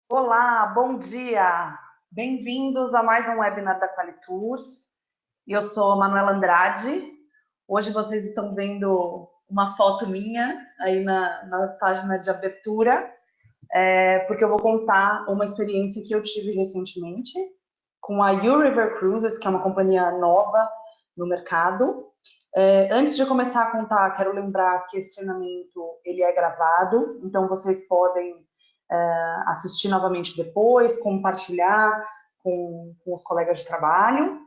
Olá, bom dia! Bem-vindos a mais um webinar da Qualitours. Eu sou a Manuela Andrade. Hoje vocês estão vendo uma foto minha aí na página de abertura, porque eu vou contar uma experiência que eu tive recentemente com a U-River Cruises, que é uma companhia nova no mercado. Antes de começar a contar, quero lembrar que esse treinamento ele é gravado, então vocês podem assistir novamente depois, compartilhar com os colegas de trabalho.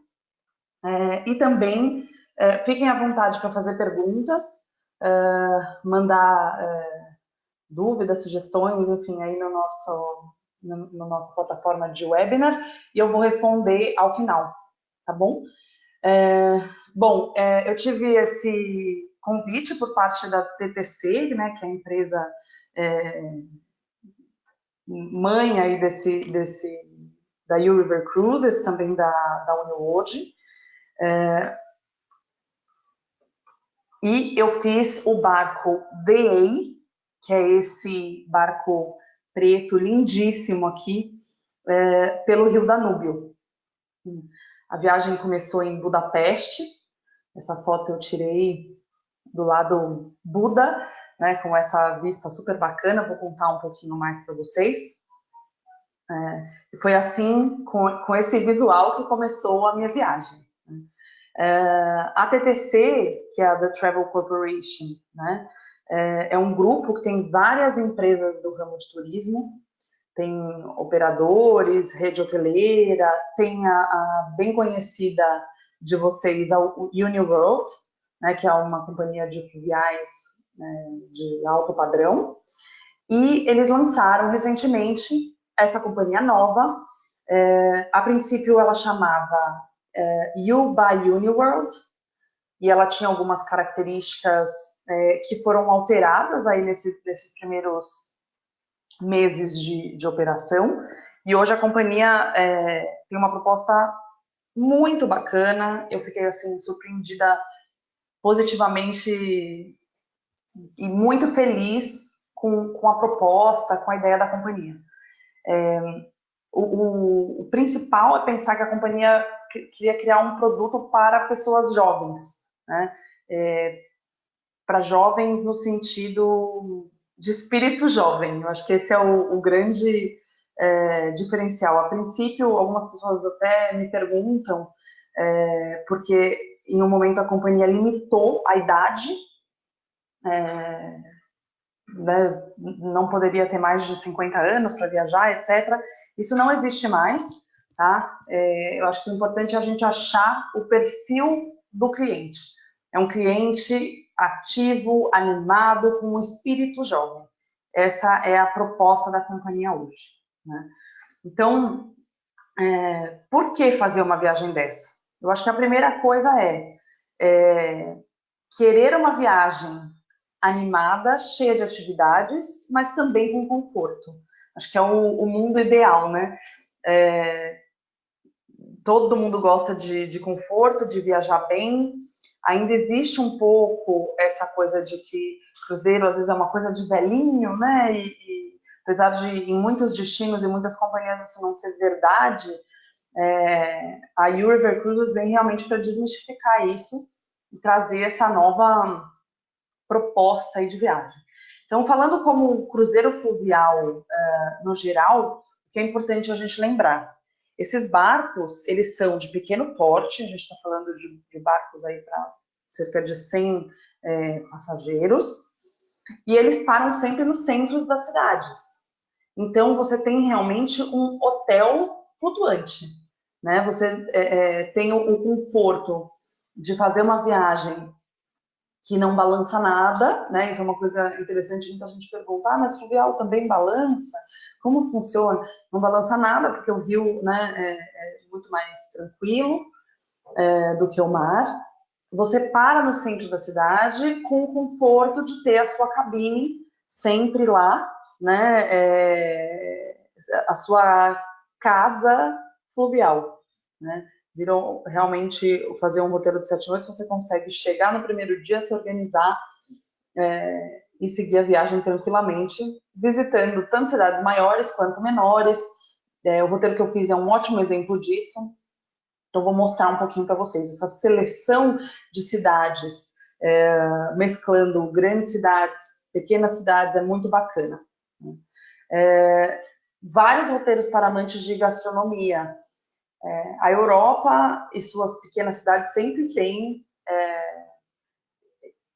E também fiquem à vontade para fazer perguntas, mandar dúvidas, sugestões, enfim, aí no nossa plataforma de webinar, e eu vou responder ao final, tá bom? Eu tive esse convite por parte da TTC, né, que é a empresa mãe aí da U-River Cruises, também da Uniworld. E eu fiz o barco DA, que é esse barco preto lindíssimo aqui, pelo Rio Danúbio. A viagem começou em Budapeste. Essa foto eu tirei do lado Buda, né, com essa vista super bacana. Vou contar um pouquinho mais para vocês. Foi assim, com esse visual, que começou a minha viagem. A TTC, que é a The Travel Corporation, né, é um grupo que tem várias empresas do ramo de turismo, tem operadores, rede hoteleira, tem a bem conhecida de vocês, a Uniworld, né, que é uma companhia de fluviais, né, de alto padrão, e eles lançaram recentemente essa companhia nova. A princípio ela chamava U by Uniworld, e ela tinha algumas características que foram alteradas aí nesses primeiros meses de operação, e hoje a companhia tem uma proposta muito bacana. Eu fiquei assim surpreendida positivamente e muito feliz com a proposta, com a ideia da companhia. O principal é pensar que a companhia queria criar um produto para pessoas jovens, né? Para jovens no sentido de espírito jovem. Eu acho que esse é o grande diferencial. A princípio, algumas pessoas até me perguntam, porque em um momento a companhia limitou a idade, né, não poderia ter mais de 50 anos para viajar, etc. Isso não existe mais, tá? Eu acho que o importante é a gente achar o perfil do cliente. É um cliente ativo, animado, com um espírito jovem. Essa é a proposta da companhia hoje, né? Então, por que fazer uma viagem dessa? Eu acho que a primeira coisa é querer uma viagem animada, cheia de atividades, mas também com conforto. Acho que é o mundo ideal, né? Todo mundo gosta de conforto, de viajar bem. Ainda existe um pouco essa coisa de que cruzeiro às vezes é uma coisa de velhinho, né? E apesar de em muitos destinos e muitas companhias isso não ser verdade, a U-River Cruises vem realmente para desmistificar isso e trazer essa nova proposta aí de viagem. Então, falando como cruzeiro fluvial no geral, o que é importante a gente lembrar? Esses barcos, eles são de pequeno porte, a gente está falando de barcos aí para cerca de 100 passageiros, e eles param sempre nos centros das cidades. Então, você tem realmente um hotel flutuante, né? Você tem o conforto de fazer uma viagem que não balança nada, né? Isso é uma coisa interessante. Muita gente pergunta, mas fluvial também balança? Como funciona? Não balança nada, porque o rio, né, é muito mais tranquilo do que o mar. Você para no centro da cidade com o conforto de ter a sua cabine sempre lá, né? A sua casa fluvial, né? Virou realmente fazer um roteiro de 7 noites, você consegue chegar no primeiro dia, se organizar e seguir a viagem tranquilamente, visitando tanto cidades maiores quanto menores. O roteiro que eu fiz é um ótimo exemplo disso. Então, vou mostrar um pouquinho para vocês. Essa seleção de cidades, mesclando grandes cidades, pequenas cidades, é muito bacana. Vários roteiros para amantes de gastronomia. A Europa e suas pequenas cidades sempre têm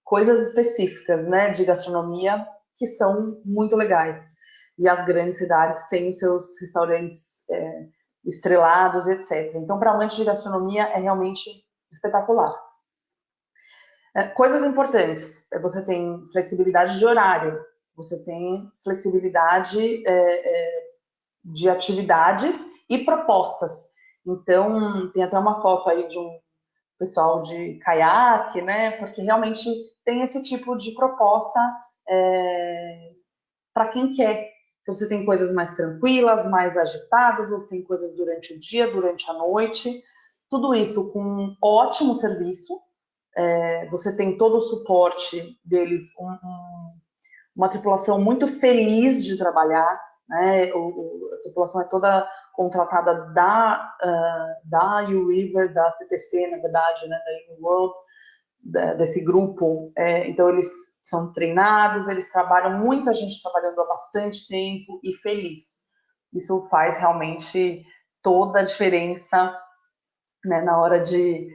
coisas específicas, né, de gastronomia que são muito legais. E as grandes cidades têm os seus restaurantes estrelados, etc. Então, para amantes de gastronomia, é realmente espetacular. Coisas importantes. Você tem flexibilidade de horário, você tem flexibilidade de atividades e propostas. Então, tem até uma foto aí de um pessoal de caiaque, né? Porque realmente tem esse tipo de proposta para quem quer. Então, você tem coisas mais tranquilas, mais agitadas, você tem coisas durante o dia, durante a noite. Tudo isso com um ótimo serviço. Você tem todo o suporte deles, uma tripulação muito feliz de trabalhar, né? A tripulação é toda contratada da U-River, da TTC, na verdade, né? Da World, desse grupo. Então, eles são treinados, eles trabalham, muita gente trabalhando há bastante tempo e feliz. Isso faz realmente toda a diferença, né, na hora de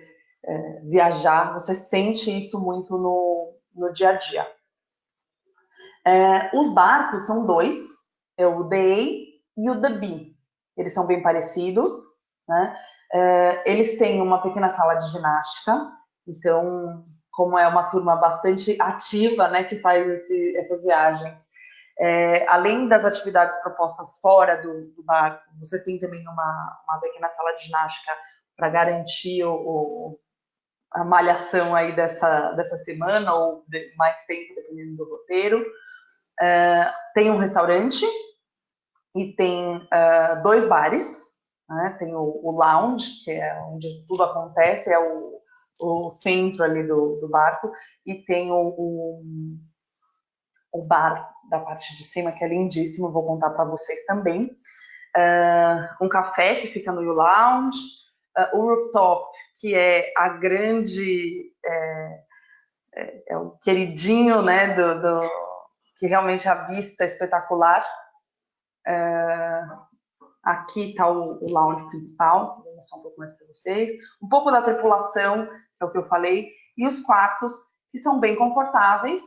viajar. Você sente isso muito no dia a dia. Os barcos são dois, é o The A e o The B. Eles são bem parecidos, né? Eles têm uma pequena sala de ginástica, então, como é uma turma bastante ativa, né, que faz essas viagens, além das atividades propostas fora do barco, você tem também uma pequena sala de ginástica para garantir a malhação aí dessa semana, ou mais tempo, dependendo do roteiro. Tem um restaurante e tem 2 bares, né? Tem o lounge, que é onde tudo acontece, é o centro ali do barco, e tem o bar da parte de cima, que é lindíssimo, vou contar para vocês também. Um café que fica no lounge, o rooftop, que é a grande, é o queridinho, né, que realmente a vista é espetacular. Aqui está o lounge principal, vou mostrar um pouco mais para vocês. Um pouco da tripulação, que é o que eu falei, e os quartos, que são bem confortáveis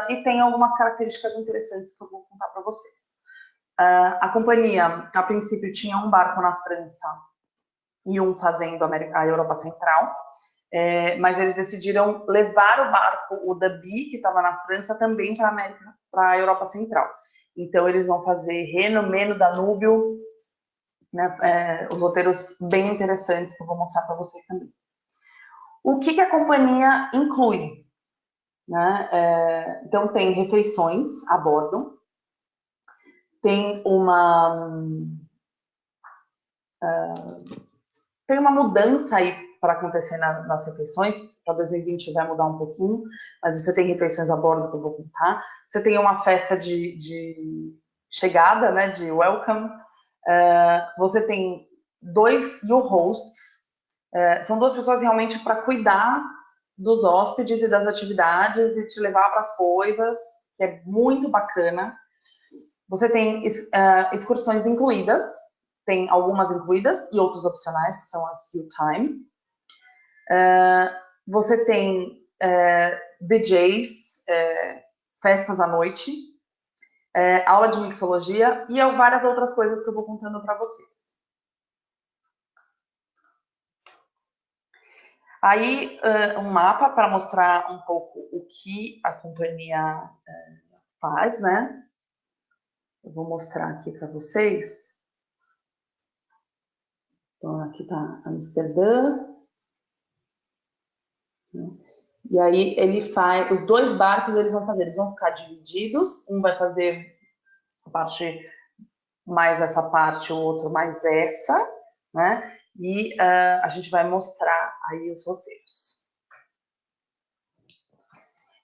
e tem algumas características interessantes que eu vou contar para vocês. A companhia, a princípio, tinha um barco na França e um fazendo a Europa Central, mas eles decidiram levar o barco, o Dabi, que estava na França, também para a Europa Central. Então, eles vão fazer Reno, Meno, Danúbio, né, os roteiros bem interessantes que eu vou mostrar para vocês também. O que a companhia inclui? Né? Então, tem refeições a bordo, tem uma mudança aí para acontecer nas refeições. Para 2020 vai mudar um pouquinho, mas você tem refeições a bordo que eu vou contar. Você tem uma festa de chegada, né, de welcome. Você tem 2 U-hosts. São 2 pessoas realmente para cuidar dos hóspedes e das atividades e te levar para as coisas, que é muito bacana. Você tem excursões incluídas, tem algumas incluídas e outras opcionais, que são as full-time. Você tem DJs, festas à noite, aula de mixologia e várias outras coisas que eu vou contando para vocês. Aí, um mapa para mostrar um pouco o que a companhia faz, né? Eu vou mostrar aqui para vocês. Então, aqui está Amsterdã. E aí ele faz, os 2 barcos eles vão ficar divididos, um vai fazer a parte mais essa parte, o outro mais essa, né? E a gente vai mostrar aí os roteiros.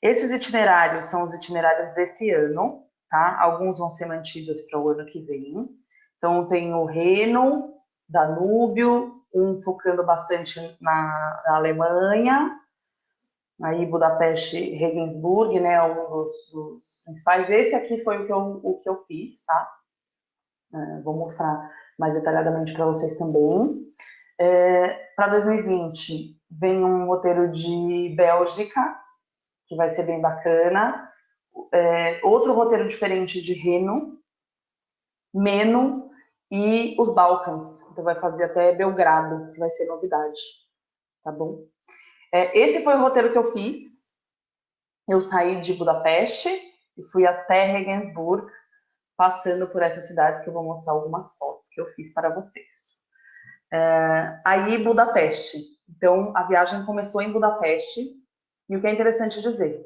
Esses itinerários são os itinerários desse ano, tá? Alguns vão ser mantidos para o ano que vem. Então, tem o Reno, Danúbio, um focando bastante na Alemanha, aí Budapeste, Regensburg, né? Um dos principais. Esse aqui foi o que eu fiz, tá? Vou mostrar mais detalhadamente para vocês também. Para 2020, vem um roteiro de Bélgica, que vai ser bem bacana. Outro roteiro diferente de Reno, Meno e os Balcãs. Então vai fazer até Belgrado, que vai ser novidade, tá bom? Esse foi o roteiro que eu fiz. Eu saí de Budapeste e fui até Regensburg, passando por essas cidades que eu vou mostrar algumas fotos que eu fiz para vocês. Aí Budapeste. Então a viagem começou em Budapeste e o que é interessante dizer,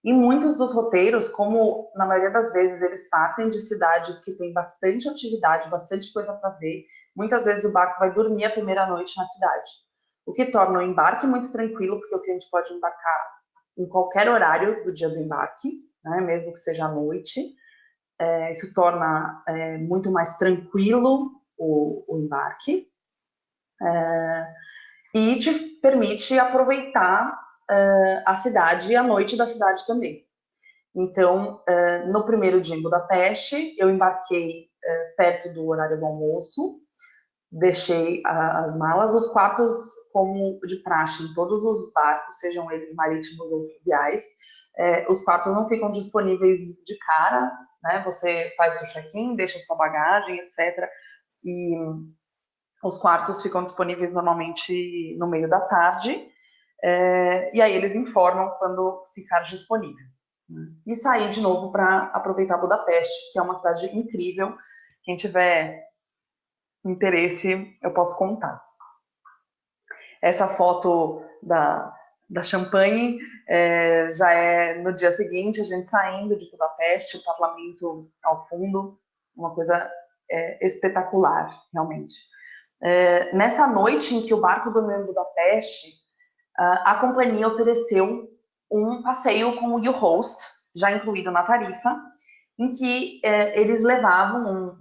em muitos dos roteiros, como na maioria das vezes eles partem de cidades que têm bastante atividade, bastante coisa para ver, muitas vezes o barco vai dormir a primeira noite na cidade, o que torna o embarque muito tranquilo, porque o cliente pode embarcar em qualquer horário do dia do embarque, né, mesmo que seja à noite. Isso torna muito mais tranquilo o embarque e te permite aproveitar a cidade e a noite da cidade também. Então, no primeiro dia em Budapeste, eu embarquei perto do horário do almoço, deixei as malas, os quartos, como de praxe em todos os barcos, sejam eles marítimos ou fluviais, os quartos não ficam disponíveis de cara, né? Você faz seu check-in, deixa sua bagagem, etc. E os quartos ficam disponíveis normalmente no meio da tarde, e aí eles informam quando ficar disponível. E sair de novo para aproveitar Budapeste, que é uma cidade incrível. Quem tiver interesse, eu posso contar. Essa foto da champanhe já é no dia seguinte, a gente saindo de Budapeste, o parlamento ao fundo, uma coisa espetacular, realmente. Nessa noite em que o barco dormiu em Budapeste, a companhia ofereceu um passeio com o U-Host, já incluído na tarifa, em que eles levavam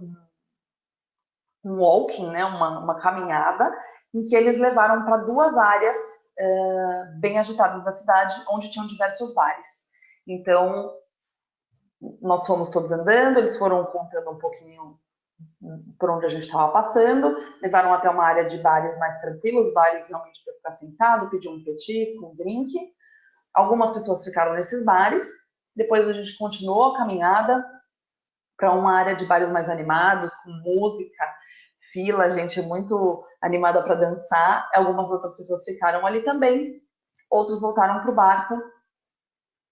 um walking, né, uma caminhada, em que eles levaram para duas áreas bem agitadas da cidade, onde tinham diversos bares. Então, nós fomos todos andando, eles foram contando um pouquinho por onde a gente estava passando, levaram até uma área de bares mais tranquilos, bares realmente para ficar sentado, pedir um petisco, um drink. Algumas pessoas ficaram nesses bares, depois a gente continuou a caminhada para uma área de bares mais animados, com música, fila, gente muito animada para dançar. Algumas outras pessoas ficaram ali também, outros voltaram para o barco.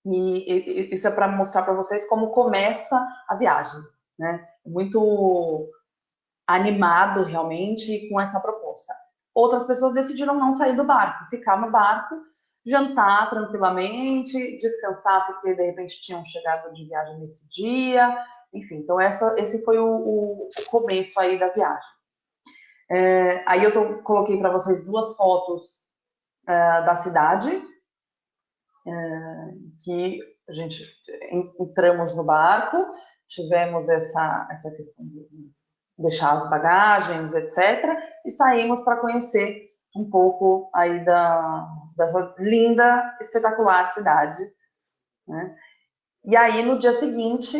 E isso é para mostrar para vocês como começa a viagem, né? Muito animado realmente com essa proposta. Outras pessoas decidiram não sair do barco, ficar no barco, jantar tranquilamente, descansar porque de repente tinham chegado de viagem nesse dia, enfim. Então esse foi o começo aí da viagem. Aí eu coloquei para vocês duas fotos da cidade, que a gente entramos no barco, tivemos essa questão de deixar as bagagens, etc. E saímos para conhecer um pouco aí dessa linda, espetacular cidade, né? E aí, no dia seguinte,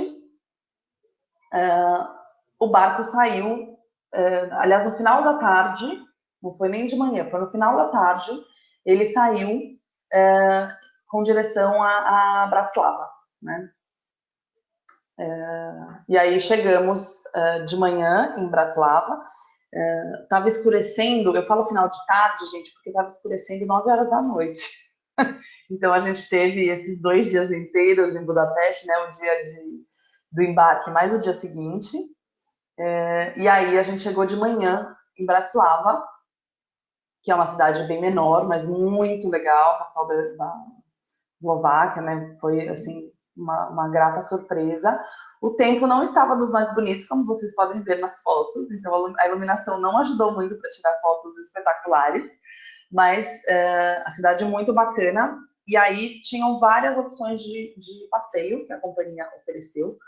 o barco saiu, aliás, no final da tarde, não foi nem de manhã, foi no final da tarde, ele saiu com direção a Bratislava, né? E aí chegamos de manhã em Bratislava, estava escurecendo, eu falo final de tarde, gente, porque estava escurecendo 9 horas da noite. Então a gente teve esses 2 dias inteiros em Budapeste, né, o dia do embarque mais o dia seguinte, e aí a gente chegou de manhã em Bratislava, que é uma cidade bem menor, mas muito legal, capital da Eslováquia, né, foi assim uma grata surpresa. O tempo não estava dos mais bonitos, como vocês podem ver nas fotos, então a iluminação não ajudou muito para tirar fotos espetaculares, mas a cidade é muito bacana. E aí tinham várias opções de passeio que a companhia ofereceu.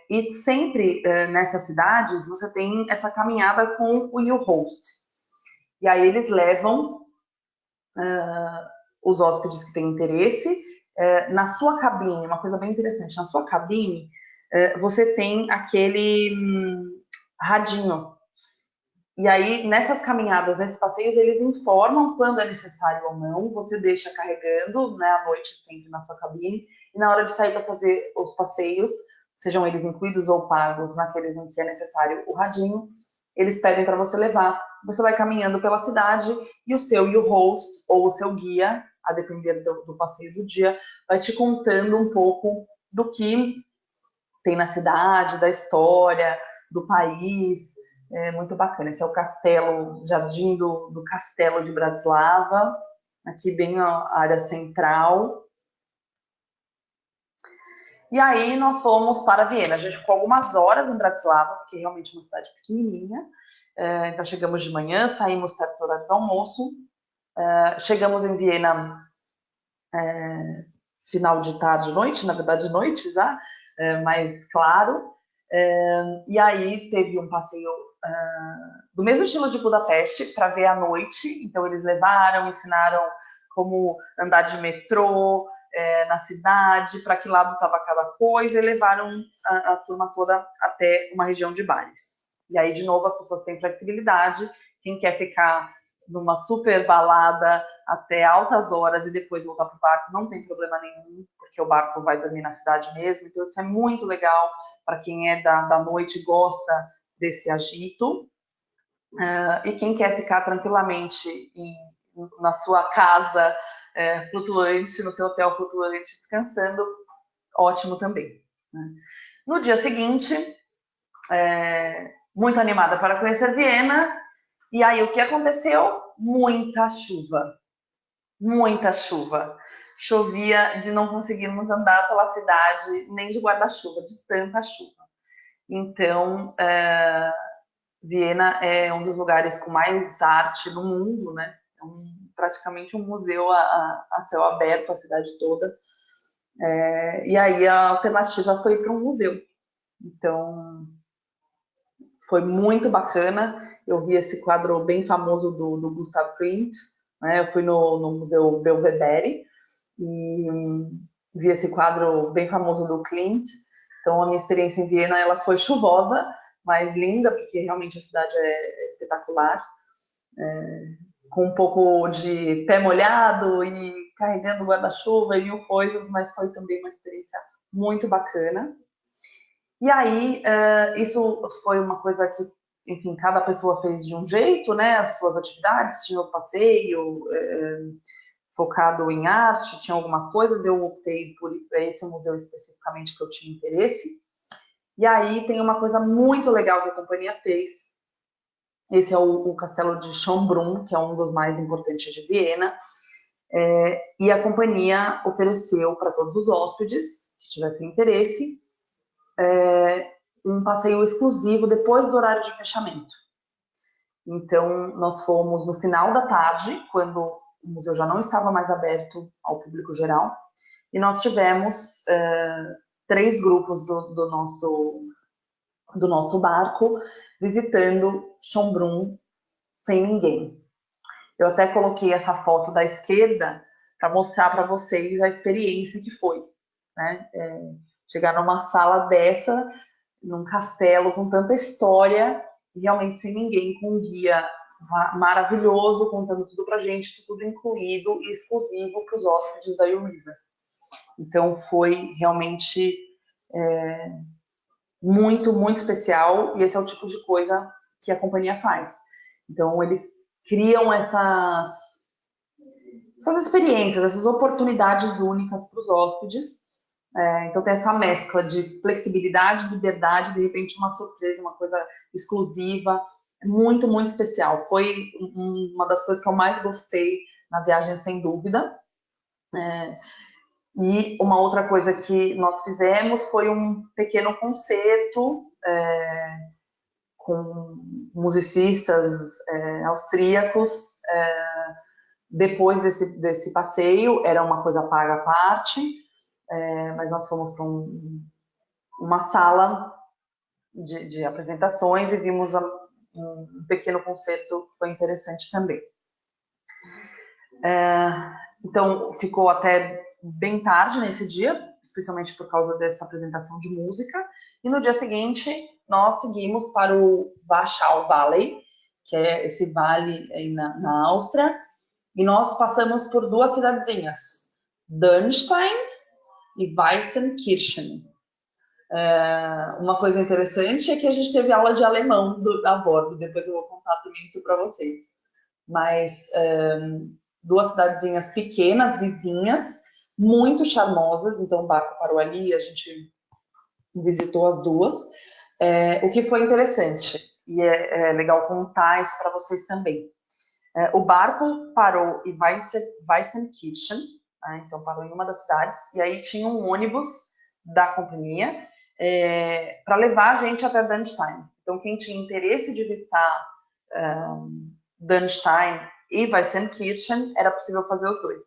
E sempre nessas cidades você tem essa caminhada com o U-Host. E aí eles levam os hóspedes que têm interesse na sua cabine, uma coisa bem interessante, na sua cabine você tem aquele radinho. E aí, nessas caminhadas, nesses passeios, eles informam quando é necessário ou não. Você deixa carregando, né, à noite sempre na sua cabine. E na hora de sair para fazer os passeios, sejam eles incluídos ou pagos, naqueles em que é necessário o radinho, eles pedem para você levar. Você vai caminhando pela cidade e o seu U-Host ou o seu guia, a depender do passeio do dia, vai te contando um pouco do que tem na cidade, da história, do país. É muito bacana. Esse é o castelo, Jardim do Castelo de Bratislava, aqui bem a área central. E aí nós fomos para Viena. A gente ficou algumas horas em Bratislava, porque realmente é uma cidade pequenininha. Então chegamos de manhã, saímos perto do horário do almoço. Chegamos em Viena final de tarde, noite, na verdade noite já, mais claro. E aí teve um passeio do mesmo estilo de Budapeste para ver à noite. Então eles levaram, ensinaram como andar de metrô na cidade, para que lado estava cada coisa, e levaram a turma toda até uma região de bares. E aí, de novo, as pessoas têm flexibilidade. Quem quer ficar numa super balada até altas horas e depois voltar para o barco, não tem problema nenhum, porque o barco vai dormir na cidade mesmo. Então isso é muito legal para quem é da noite e gosta desse agito. E quem quer ficar tranquilamente na sua casa flutuante, no seu hotel flutuante, descansando, ótimo também. Né? No dia seguinte, muito animada para conhecer Viena, e aí o que aconteceu? Muita chuva. Muita chuva. Chovia de não conseguirmos andar pela cidade nem de guarda-chuva, de tanta chuva. Então, Viena é um dos lugares com mais arte no mundo, né? É praticamente um museu a céu aberto, a cidade toda. E aí a alternativa foi para um museu. Então, foi muito bacana. Eu vi esse quadro bem famoso do Gustav Klimt, né? Eu fui no Museu Belvedere e vi esse quadro bem famoso do Klimt. Então, a minha experiência em Viena ela foi chuvosa, mas linda, porque realmente a cidade é espetacular. Com um pouco de pé molhado e carregando guarda-chuva e mil coisas, mas foi também uma experiência muito bacana. E aí, isso foi uma coisa que, enfim, cada pessoa fez de um jeito, né? As suas atividades, tinha o passeio focado em arte, tinha algumas coisas, eu optei por ir para esse museu especificamente que eu tinha interesse. E aí tem uma coisa muito legal que a companhia fez. Esse é o Castelo de Schönbrunn, que é um dos mais importantes de Viena. E a companhia ofereceu para todos os hóspedes que tivessem interesse um passeio exclusivo depois do horário de fechamento. Então, nós fomos no final da tarde, quando o museu já não estava mais aberto ao público geral, e nós tivemos 3 grupos do nosso barco visitando Schönbrunn sem ninguém. Eu até coloquei essa foto da esquerda para mostrar para vocês a experiência que foi, né? Chegar numa sala dessa, num castelo com tanta história, e realmente sem ninguém, com um guia maravilhoso, contando tudo pra gente, isso tudo incluído e exclusivo para os hóspedes da U-River. Então foi realmente muito, muito especial, e esse é o tipo de coisa que a companhia faz. Então eles criam essas experiências, essas oportunidades únicas para os hóspedes. Então tem essa mescla de flexibilidade, liberdade, de repente uma surpresa, uma coisa exclusiva, muito, muito especial. Foi uma das coisas que eu mais gostei na viagem, sem dúvida. E uma outra coisa que nós fizemos foi um pequeno concerto com musicistas austríacos Depois desse passeio, era uma coisa paga à parte, mas nós fomos para uma sala de apresentações e vimos um pequeno concerto que foi interessante também. Então, ficou até bem tarde nesse dia, especialmente por causa dessa apresentação de música. E no dia seguinte, nós seguimos para o Wachau Valley, que é esse vale aí na Áustria. E nós passamos por duas cidadezinhas, Dürnstein e Weissenkirchen. Uma coisa interessante é que a gente teve aula de alemão a bordo, depois eu vou contar também isso para vocês. Mas duas cidadezinhas pequenas, vizinhas, muito charmosas, então o barco parou ali, a gente visitou as duas. O que foi interessante, e é legal contar isso para vocês também. O barco parou em Weissenkirchen, né, então parou em uma das cidades, e aí tinha um ônibus da companhia para levar a gente até Dürnstein. Então, quem tinha interesse de visitar Dürnstein e Weissenkirchen, era possível fazer os dois.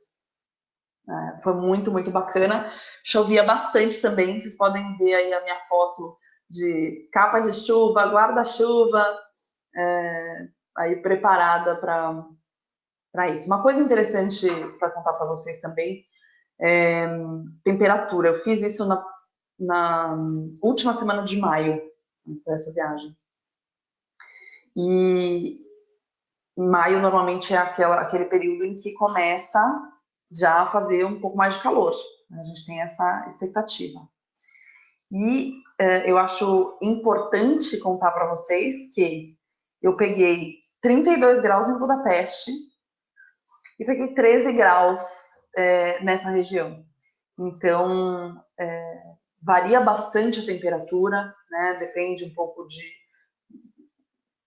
Foi muito, muito bacana. Chovia bastante também, vocês podem ver aí a minha foto de capa de chuva, guarda-chuva, aí preparada para isso. Uma coisa interessante para contar para vocês também é temperatura. Eu fiz isso na última semana de maio, para essa viagem. E maio normalmente é aquele período em que começa já a fazer um pouco mais de calor. A gente tem essa expectativa. E eu acho importante contar para vocês que eu peguei 32 graus em Budapeste e peguei 13 graus nessa região. Então, varia bastante a temperatura, né? Depende um pouco de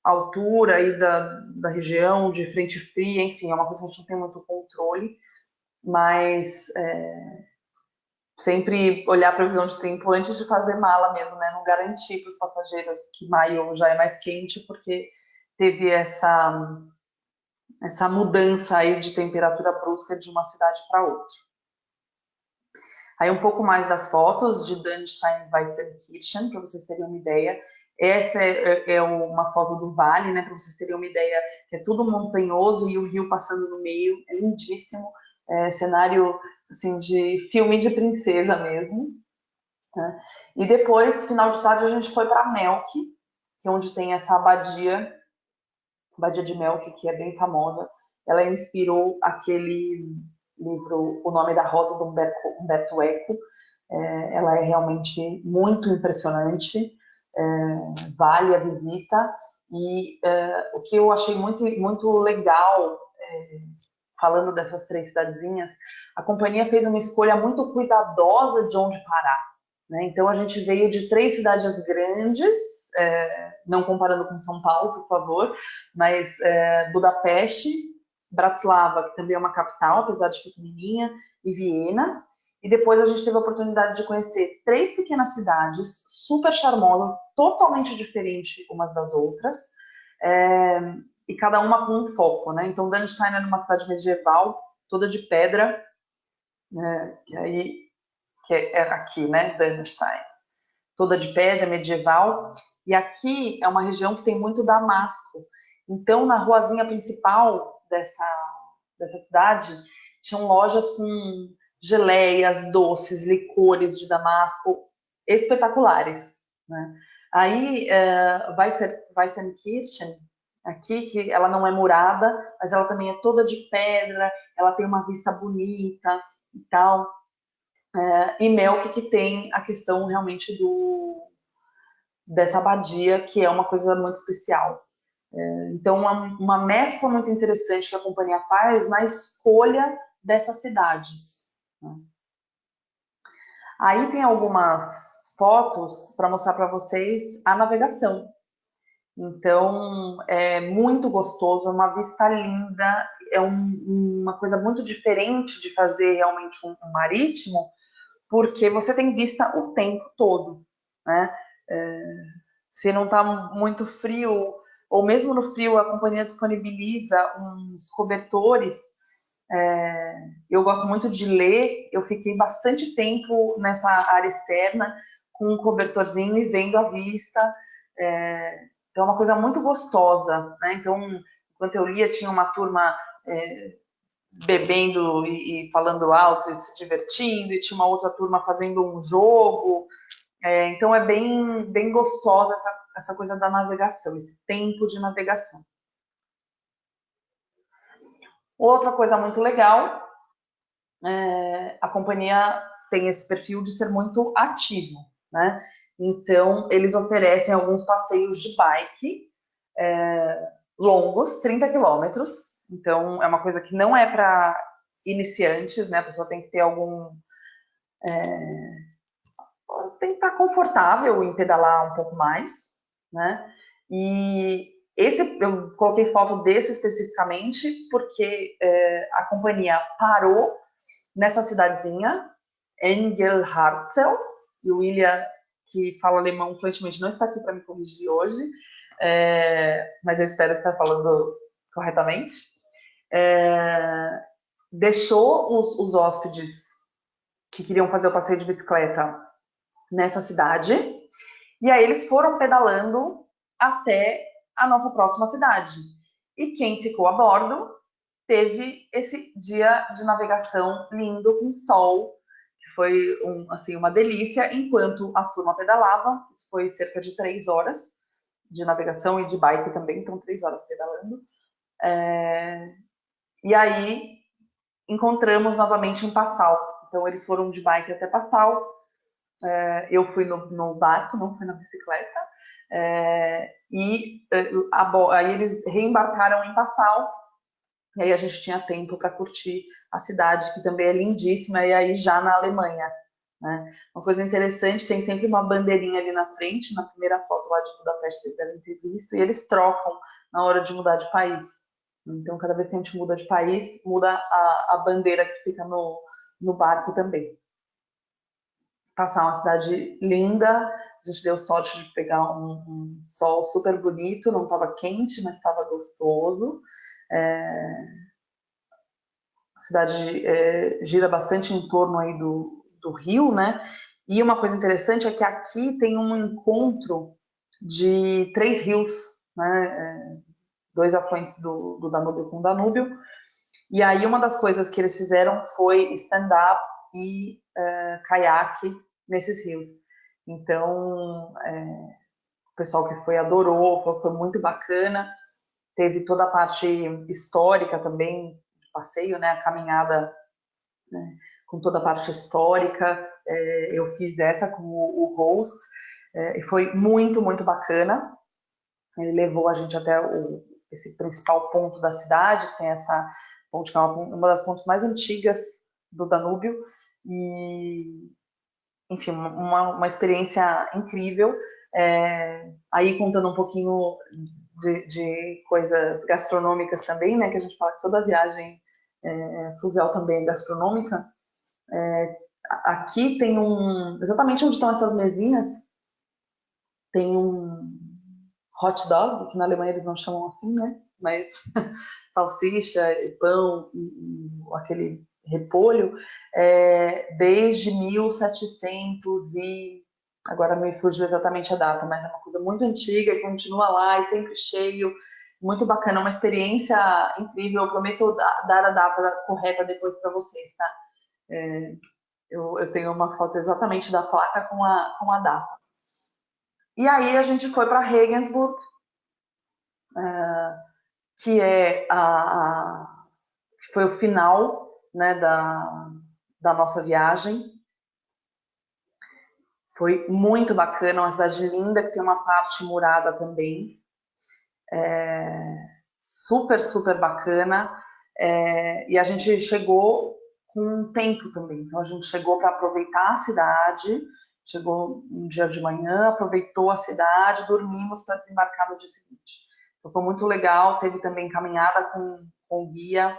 altura aí da região, de frente fria, enfim, é uma coisa que a gente não tem muito controle, mas sempre olhar a previsão de tempo antes de fazer mala mesmo, né? Não garantir para os passageiros que maio já é mais quente, porque teve essa mudança aí de temperatura brusca de uma cidade para outra. Aí um pouco mais das fotos de Dürnstein Weissenkirchen, para vocês terem uma ideia. Essa é uma foto do vale, né, para vocês terem uma ideia, que é tudo montanhoso e o rio passando no meio, é lindíssimo, cenário assim, de filme de princesa mesmo. Né? E depois, final de tarde, a gente foi para Melk, que é onde tem essa abadia de Melk, que é bem famosa. Ela inspirou aquele livro O Nome da Rosa, do Umberto Eco. Ela é realmente muito impressionante, vale a visita. E o que eu achei muito, muito legal, falando dessas três cidadezinhas, a companhia fez uma escolha muito cuidadosa de onde parar. Né? Então, a gente veio de 3 cidades grandes, não comparando com São Paulo, por favor, mas Budapeste, Bratislava, que também é uma capital, apesar de pequenininha, e Viena. E depois a gente teve a oportunidade de conhecer 3 pequenas cidades, super charmosas, totalmente diferentes umas das outras, e cada uma com um foco, né? Então, Dürnstein era uma cidade medieval, toda de pedra, que é aqui, né? Dürnstein, toda de pedra, medieval. E aqui é uma região que tem muito damasco. Então, na ruazinha principal dessa cidade, tinham lojas com geleias, doces, licores de damasco espetaculares. Né? Aí, Weissenkirchen, aqui, que ela não é murada, mas ela também é toda de pedra, ela tem uma vista bonita e tal. E Melk, que tem a questão realmente dessa abadia, que é uma coisa muito especial. Então, uma mescla muito interessante que a companhia faz na escolha dessas cidades. Né? Aí tem algumas fotos para mostrar para vocês a navegação. Então, é muito gostoso, é uma vista linda, é uma coisa muito diferente de fazer realmente um marítimo, porque você tem vista o tempo todo, né? Se não está muito frio, ou mesmo no frio, a companhia disponibiliza uns cobertores Eu gosto muito de ler, eu fiquei bastante tempo nessa área externa, com um cobertorzinho e vendo a vista. Então, é uma coisa muito gostosa, né? Então, enquanto eu lia, tinha uma turma bebendo e falando alto e se divertindo, e tinha uma outra turma fazendo um jogo. Então, é bem gostosa essa coisa da navegação, esse tempo de navegação. Outra coisa muito legal, a companhia tem esse perfil de ser muito ativo, né? Então, eles oferecem alguns passeios de bike longos, 30 quilômetros. Então, é uma coisa que não é para iniciantes, né? A pessoa tem que ter tem que estar confortável em pedalar um pouco mais, né? E eu coloquei foto desse especificamente porque a companhia parou nessa cidadezinha, Engelhartsel, e o William, que fala alemão fluentemente, não está aqui para me corrigir hoje, mas eu espero estar falando corretamente. Deixou os hóspedes que queriam fazer o passeio de bicicleta nessa cidade, e aí eles foram pedalando até a nossa próxima cidade. E quem ficou a bordo teve esse dia de navegação lindo com sol, que foi assim, uma delícia, enquanto a turma pedalava. Isso foi cerca de 3 horas de navegação e de bike também, então 3 horas pedalando. E aí encontramos novamente em Passau. Então eles foram de bike até Passau. Eu fui no barco, não fui na bicicleta. Aí eles reembarcaram em Passau. E aí a gente tinha tempo para curtir a cidade, que também é lindíssima, e aí já na Alemanha. Né? Uma coisa interessante, tem sempre uma bandeirinha ali na frente, na primeira foto lá de Budapeste, vocês devem ter visto, e eles trocam na hora de mudar de país. Então, cada vez que a gente muda de país, muda a bandeira que fica no barco também. Passar uma cidade linda, a gente deu sorte de pegar um sol super bonito, não estava quente, mas estava gostoso. A cidade gira bastante em torno aí do rio, né? E uma coisa interessante é que aqui tem um encontro de 3 rios, né? 2 afluentes do Danúbio com o Danúbio. E aí uma das coisas que eles fizeram foi stand-up e caiaque nesses rios. Então, o pessoal que foi adorou, foi muito bacana. Teve toda a parte histórica também, de passeio, né? A caminhada, né, com toda a parte histórica. Eu fiz essa com o host e foi muito, muito bacana. Ele levou a gente até esse principal ponto da cidade, que tem essa ponte que é uma das pontes mais antigas do Danúbio. E, enfim, uma experiência incrível. Aí contando um pouquinho de coisas gastronômicas também, né? Que a gente fala que toda viagem fluvial também é gastronômica. Aqui tem exatamente onde estão essas mesinhas, tem um hot dog, que na Alemanha eles não chamam assim, né? Mas salsicha, pão, aquele repolho, desde 1700 e agora me fugiu exatamente a data, mas é uma coisa muito antiga e continua lá e sempre cheio, muito bacana, uma experiência incrível. Eu prometo dar a data correta depois para vocês, tá? Eu tenho uma foto exatamente da placa com a data. E aí a gente foi para Regensburg, que que foi o final, né, da nossa viagem. Foi muito bacana, uma cidade linda que tem uma parte murada também. Super, super bacana. E a gente chegou com tempo também. Então a gente chegou para aproveitar a cidade, chegou um dia de manhã, aproveitou a cidade, dormimos para desembarcar no dia seguinte. Então foi muito legal, teve também caminhada com guia,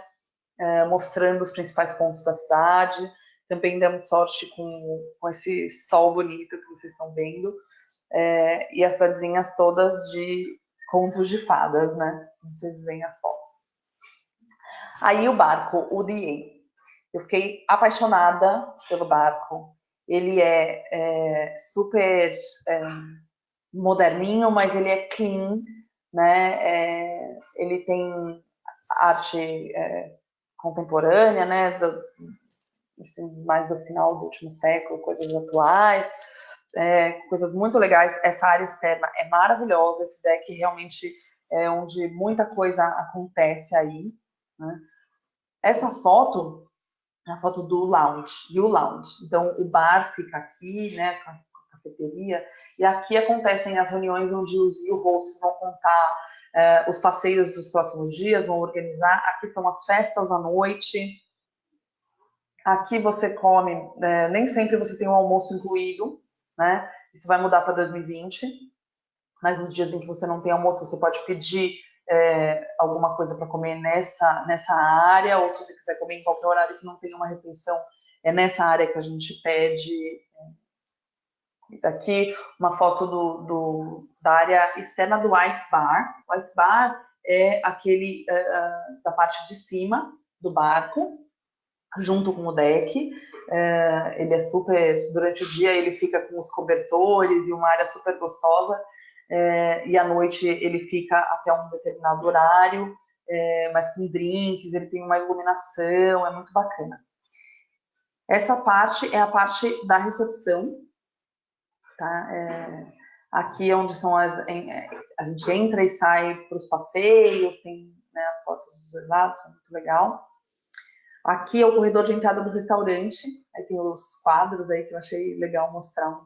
mostrando os principais pontos da cidade. Também demos sorte com esse sol bonito que vocês estão vendo. E as cidadezinhas todas de contos de fadas, né? Vocês veem as fotos. Aí o barco, o DA. Eu fiquei apaixonada pelo barco. Ele super moderninho, mas ele é clean, né? Ele tem arte contemporânea, né? Assim, mais do final do último século, coisas atuais, coisas muito legais. Essa área externa é maravilhosa. Esse deck realmente é onde muita coisa acontece aí, né? Essa foto é a foto do lounge, e o lounge. Então, o bar fica aqui, né, com a cafeteria, e aqui acontecem as reuniões onde os hosts vão contar os passeios dos próximos dias, vão organizar. Aqui são as festas à noite. Aqui você come, nem sempre você tem um almoço incluído, né? Isso vai mudar para 2020, mas nos dias em que você não tem almoço, você pode pedir alguma coisa para comer nessa área, ou se você quiser comer em qualquer horário que não tenha uma refeição, é nessa área que a gente pede. Aqui uma foto da área externa do Ice Bar. O Ice Bar é aquele da parte de cima do barco, junto com o deck. Ele é super, durante o dia ele fica com os cobertores e uma área super gostosa, e à noite ele fica até um determinado horário, mas com drinks, ele tem uma iluminação, é muito bacana. Essa parte é a parte da recepção, tá? Aqui é onde são a gente entra e sai para os passeios, tem, né, as portas dos dois lados, é muito legal. Aqui é o corredor de entrada do restaurante, aí tem os quadros aí que eu achei legal mostrar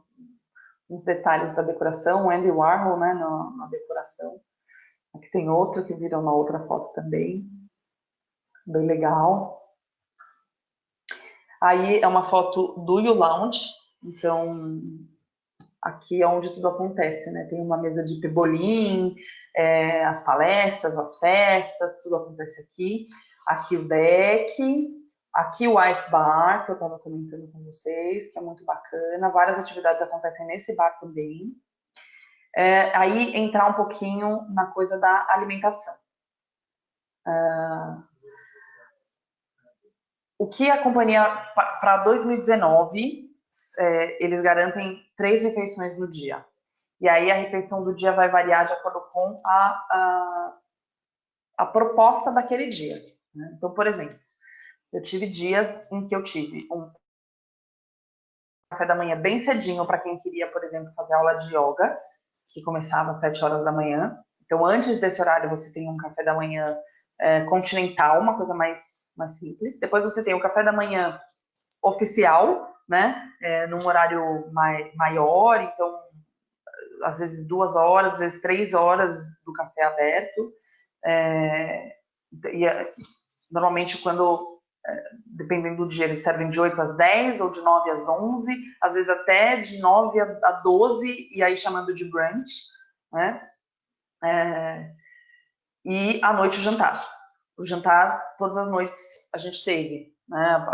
uns detalhes da decoração, o Andy Warhol, né, na decoração. Aqui tem outro que viram na outra foto também, bem legal. Aí é uma foto do You Lounge, então aqui é onde tudo acontece, né? Tem uma mesa de pebolim, as palestras, as festas, tudo acontece aqui. Aqui o deck, aqui o Ice Bar, que eu estava comentando com vocês, que é muito bacana. Várias atividades acontecem nesse bar também. Aí entrar um pouquinho na coisa da alimentação. O que a companhia, para 2019, eles garantem 3 refeições no dia. E aí a refeição do dia vai variar de acordo com a proposta daquele dia, né? Então, por exemplo, eu tive dias em que eu tive um café da manhã bem cedinho para quem queria, por exemplo, fazer aula de yoga, que começava às 7 horas da manhã. Então, antes desse horário, você tem um café da manhã continental, uma coisa mais simples. Depois você tem o café da manhã oficial, né, num horário maior, então às vezes 2 horas, às vezes 3 horas do café aberto. Normalmente dependendo do dia, eles servem de 8 às 10 ou de 9 às 11, às vezes até de 9 a 12, e aí chamando de brunch, né? E à noite o jantar. O jantar, todas as noites a gente teve, né?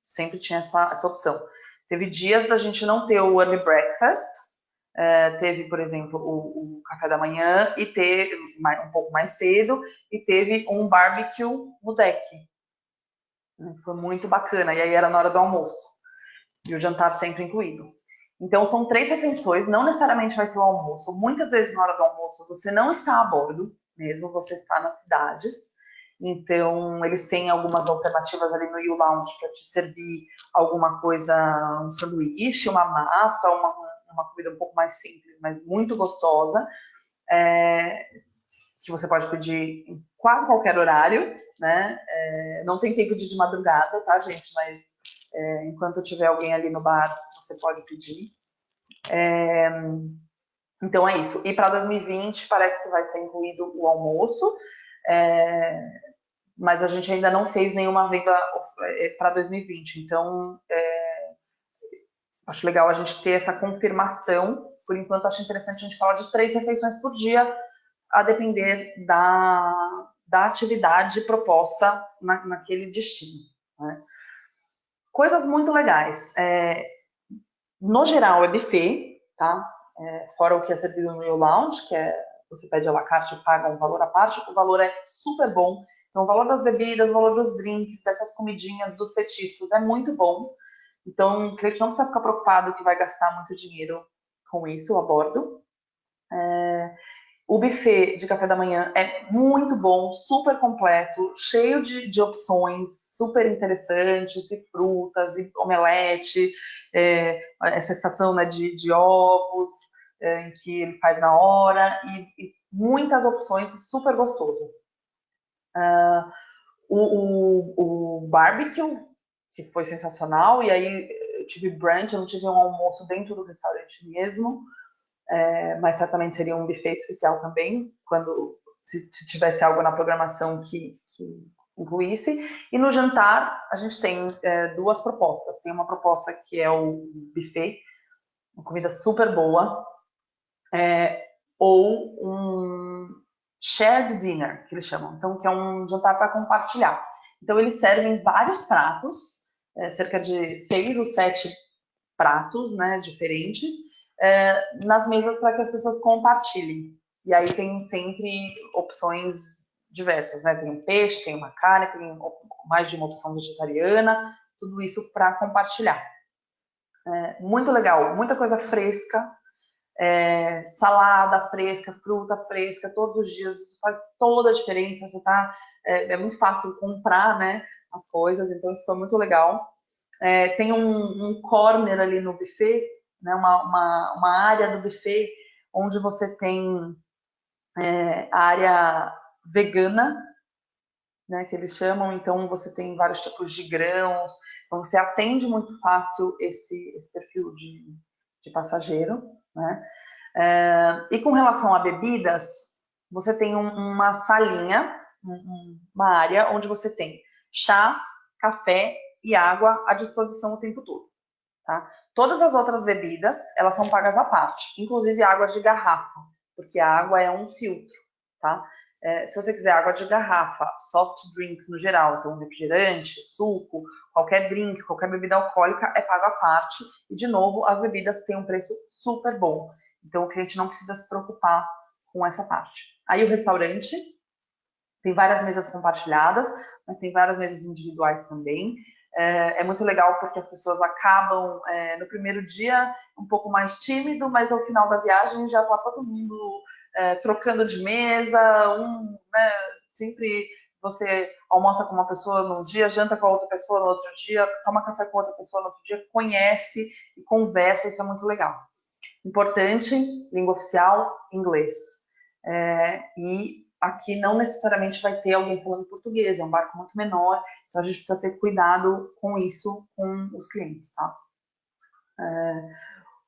Sempre tinha essa opção. Teve dias da gente não ter o early breakfast, teve, por exemplo, o café da manhã e teve um pouco mais cedo, e teve um barbecue no deck. Foi muito bacana, e aí era na hora do almoço, e o jantar sempre incluído. Então são 3 refeições, não necessariamente vai ser o almoço. Muitas vezes na hora do almoço você não está a bordo, mesmo você está nas cidades. Então eles têm algumas alternativas ali no You Lounge para te servir alguma coisa, um sanduíche, uma massa, uma comida um pouco mais simples, mas muito gostosa, que você pode pedir em quase qualquer horário, né? Não tem tempo de madrugada, tá, gente? Mas enquanto tiver alguém ali no bar, você pode pedir. Então é isso. E para 2020 parece que vai ser incluído o almoço, mas a gente ainda não fez nenhuma venda para 2020. Então acho legal a gente ter essa confirmação. Por enquanto acho interessante a gente falar de 3 refeições por dia, a depender da atividade proposta naquele destino, né? Coisas muito legais. No geral é buffet, tá? Fora o que é servido no You Lounge, que você pede à la carte e paga um valor à parte. O valor é super bom. Então, o valor das bebidas, o valor dos drinks, dessas comidinhas, dos petiscos é muito bom. Então, o cliente não precisa ficar preocupado que vai gastar muito dinheiro com isso a bordo. O buffet de café da manhã é muito bom, super completo, cheio de opções super interessantes, e frutas, e omelete, essa estação, né, de ovos, em que ele faz na hora, e muitas opções, super gostoso. O barbecue, que foi sensacional, e aí eu tive brunch, eu não tive um almoço dentro do restaurante mesmo, mas certamente seria um buffet especial também, quando se tivesse algo na programação que incluísse. E no jantar, a gente tem duas propostas. Tem uma proposta que é o buffet, uma comida super boa, ou um shared dinner, que eles chamam. Então, que é um jantar para compartilhar. Então, eles servem vários pratos, cerca de 6 ou 7 pratos, né, diferentes, nas mesas para que as pessoas compartilhem. E aí tem sempre opções diversas, né? Tem um peixe, tem uma carne, tem mais de uma opção vegetariana, tudo isso para compartilhar. Muito legal, muita coisa fresca, salada fresca, fruta fresca, todos os dias, isso faz toda a diferença. Você tá, é muito fácil comprar, né, as coisas, então isso foi muito legal. Tem um corner ali no buffet, né, uma área do buffet onde você tem a área vegana, né, que eles chamam. Então você tem vários tipos de grãos, então você atende muito fácil esse perfil de passageiro, né? E com relação a bebidas, você tem uma salinha, uma área onde você tem chás, café e água à disposição o tempo todo. Tá? Todas as outras bebidas, elas são pagas à parte, inclusive água de garrafa, porque a água é um filtro, tá? Se você quiser água de garrafa, soft drinks no geral, então refrigerante, suco, qualquer drink, qualquer bebida alcoólica é pago à parte. E, de novo, as bebidas têm um preço super bom. Então, o cliente não precisa se preocupar com essa parte. Aí, o restaurante tem várias mesas compartilhadas, mas tem várias mesas individuais também. É muito legal porque as pessoas acabam, no primeiro dia, um pouco mais tímido, mas ao final da viagem já está todo mundo trocando de mesa, né, sempre você almoça com uma pessoa num dia, janta com a outra pessoa no outro dia, toma café com outra pessoa no outro dia, conhece e conversa, isso é muito legal. Importante, língua oficial, inglês. E aqui não necessariamente vai ter alguém falando português, é um barco muito menor, então a gente precisa ter cuidado com isso com os clientes, tá?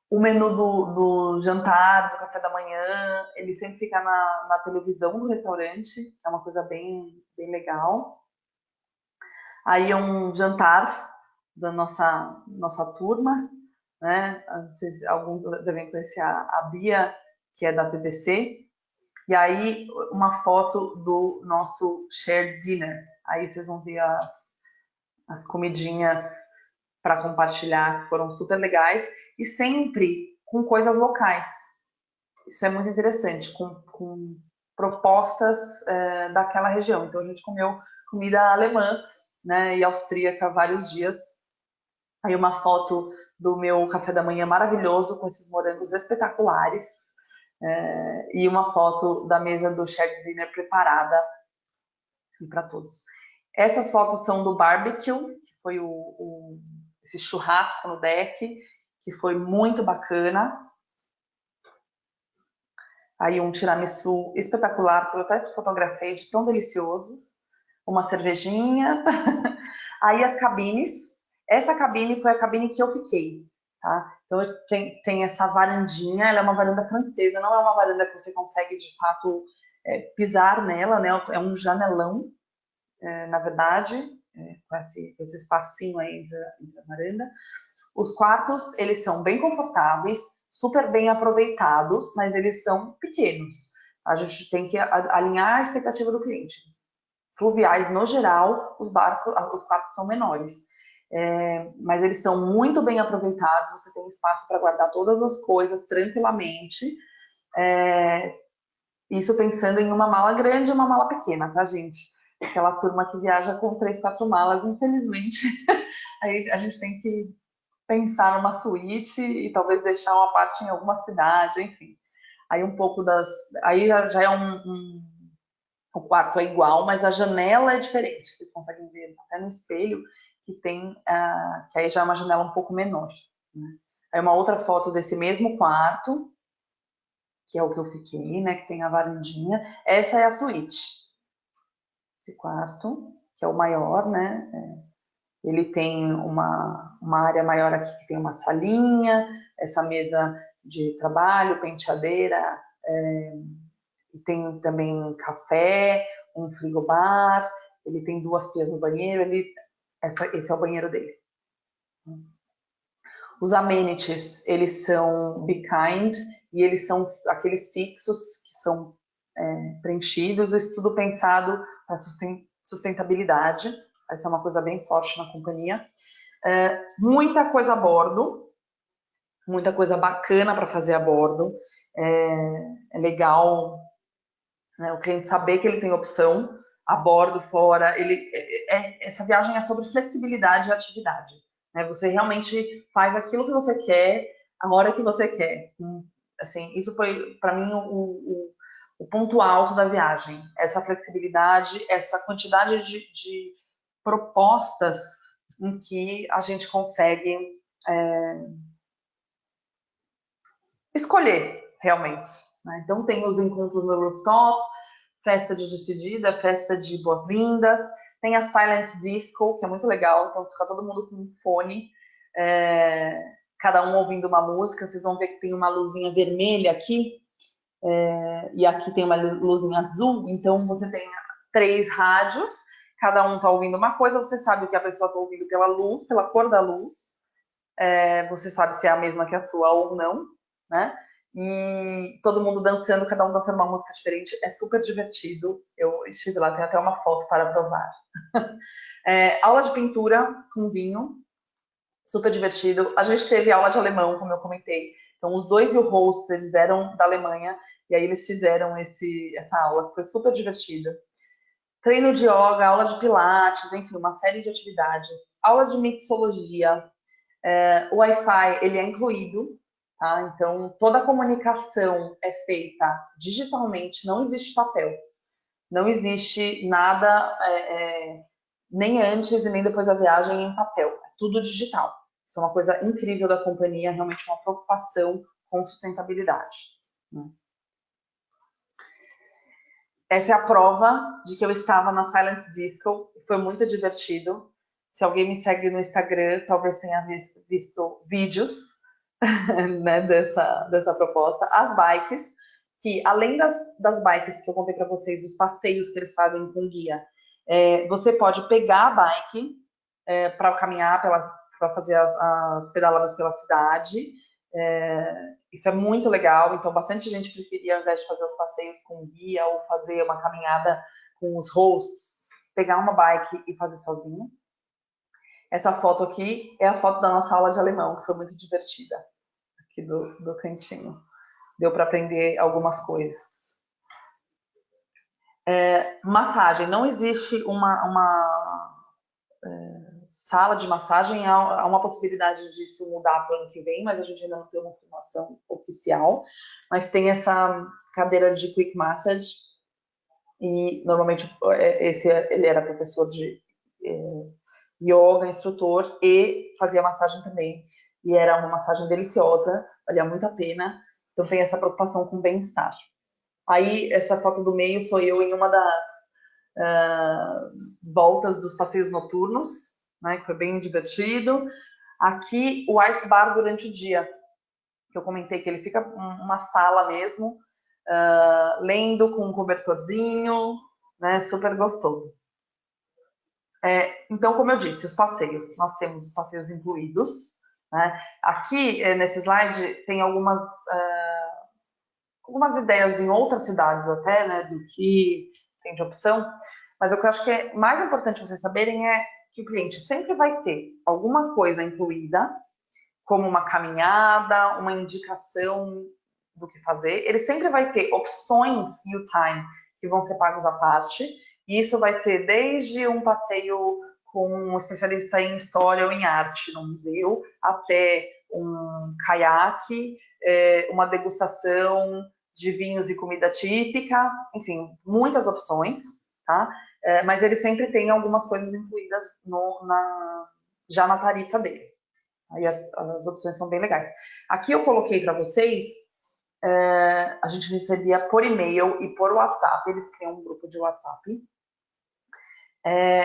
O menu do jantar, do café da manhã, ele sempre fica na televisão do restaurante, que é uma coisa bem legal. Aí é um jantar da nossa turma, né? Alguns devem conhecer a Bia, que é da TVC, e aí uma foto do nosso shared dinner. Aí vocês vão ver as comidinhas para compartilhar, que foram super legais, e sempre com coisas locais. Isso é muito interessante, com propostas daquela região. Então a gente comeu comida alemã, né, e austríaca vários dias. Aí uma foto do meu café da manhã maravilhoso, com esses morangos espetaculares, e uma foto da mesa do shared dinner preparada para todos. Essas fotos são do barbecue, que foi esse churrasco no deck, que foi muito bacana. Aí um tiramisu espetacular, que eu até fotografei, de tão delicioso. Uma cervejinha. Aí as cabines. Essa cabine foi a cabine que eu fiquei, tá? Então tem essa varandinha, ela é uma varanda francesa, não é uma varanda que você consegue de fato pisar nela, né? É um janelão, na verdade, com esse espacinho aí entre a varanda. Os quartos, eles são bem confortáveis, super bem aproveitados, mas eles são pequenos. A gente tem que alinhar a expectativa do cliente. Fluviais, no geral, os quartos são menores. Mas eles são muito bem aproveitados, você tem espaço para guardar todas as coisas tranquilamente. Isso pensando em uma mala grande e uma mala pequena, tá, gente? aquela turma que viaja com 3, 4 malas, infelizmente. Aí a gente tem que pensar numa suíte e talvez deixar uma parte em alguma cidade, enfim. Aí um pouco das. Aí já é o quarto é igual, mas a janela é diferente. Vocês conseguem ver até no espelho que tem, que aí já é uma janela um pouco menor. Né? Aí uma outra foto desse mesmo quarto, que é o que eu fiquei, né? Que tem a varandinha. Essa é a suíte. Esse quarto, que é o maior, né? Ele tem uma área maior aqui que tem uma salinha, essa mesa de trabalho, penteadeira, e tem também café, um frigobar, ele tem 2 pias no banheiro, esse é o banheiro dele. Os amenities, eles são Be Kind, e eles são aqueles fixos que são preenchidos, isso tudo pensado para sustentabilidade, essa é uma coisa bem forte na companhia. Muita coisa a bordo, muita coisa bacana para fazer a bordo, é legal, né, o cliente saber que ele tem opção a bordo, fora, essa viagem é sobre flexibilidade e atividade. Né? Você realmente faz aquilo que você quer, a hora que você quer. Assim, isso foi, para mim, o ponto alto da viagem. Essa flexibilidade, essa quantidade de propostas em que a gente consegue escolher, realmente. Né? Então, tem os encontros no rooftop, festa de despedida, festa de boas-vindas, tem a Silent Disco, que é muito legal, então fica todo mundo com um fone, cada um ouvindo uma música, vocês vão ver que tem uma luzinha vermelha aqui, e aqui tem uma luzinha azul, então você tem 3 rádios, cada um está ouvindo uma coisa, você sabe o que a pessoa está ouvindo pela luz, pela cor da luz, você sabe se é a mesma que a sua ou não, né? E todo mundo dançando, cada um dançando uma música diferente, é super divertido. Eu estive lá, tem até uma foto para provar. Aula de pintura com vinho, super divertido. A gente teve aula de alemão, como eu comentei. Então, os 2 e o host, eles eram da Alemanha, e aí eles fizeram essa aula, que foi super divertida. Treino de yoga, aula de pilates, enfim, uma série de atividades. Aula de mixologia, o Wi-Fi, ele é incluído, tá? Então, toda a comunicação é feita digitalmente, não existe papel. Não existe nada, nem antes e nem depois da viagem, em papel. É tudo digital. Isso é uma coisa incrível da companhia, realmente uma preocupação com sustentabilidade. Né? Essa é a prova de que eu estava na Silent Disco. Foi muito divertido. Se alguém me segue no Instagram, talvez tenha visto vídeos né, dessa proposta. As bikes, que além das bikes que eu contei para vocês, os passeios que eles fazem com guia, você pode pegar a bike para caminhar, para fazer as pedaladas pela cidade. Isso é muito legal, então bastante gente preferia, ao invés de fazer os passeios com guia ou fazer uma caminhada com os hosts, pegar uma bike e fazer sozinho. Essa foto aqui é a foto da nossa aula de alemão, que foi muito divertida, aqui do cantinho. Deu para aprender algumas coisas. Massagem, não existe uma sala de massagem, há uma possibilidade disso mudar para o ano que vem, mas a gente ainda não tem uma informação oficial. Mas tem essa cadeira de quick massage, e normalmente ele era professor de yoga, instrutor, e fazia massagem também. E era uma massagem deliciosa, valia muito a pena. Então tem essa preocupação com bem-estar. Aí, essa foto do meio sou eu em uma das voltas dos passeios noturnos, né, que foi bem divertido. Aqui, o Ice Bar durante o dia, que eu comentei que ele fica uma sala mesmo, lendo com um cobertorzinho, né, super gostoso. Então, como eu disse, os passeios, nós temos os passeios incluídos, né? Aqui, nesse slide, tem algumas ideias em outras cidades até, né, do que tem de opção, mas o que eu acho que é mais importante vocês saberem é que o cliente sempre vai ter alguma coisa incluída, como uma caminhada, uma indicação do que fazer, ele sempre vai ter opções e o time que vão ser pagos à parte, E isso vai ser desde um passeio com um especialista em história ou em arte no museu, até um caiaque, uma degustação de vinhos e comida típica, enfim, muitas opções, tá? Mas ele sempre tem algumas coisas incluídas já na tarifa dele. Aí as opções são bem legais. Aqui eu coloquei para vocês, a gente recebia por e-mail e por WhatsApp, eles criam um grupo de WhatsApp,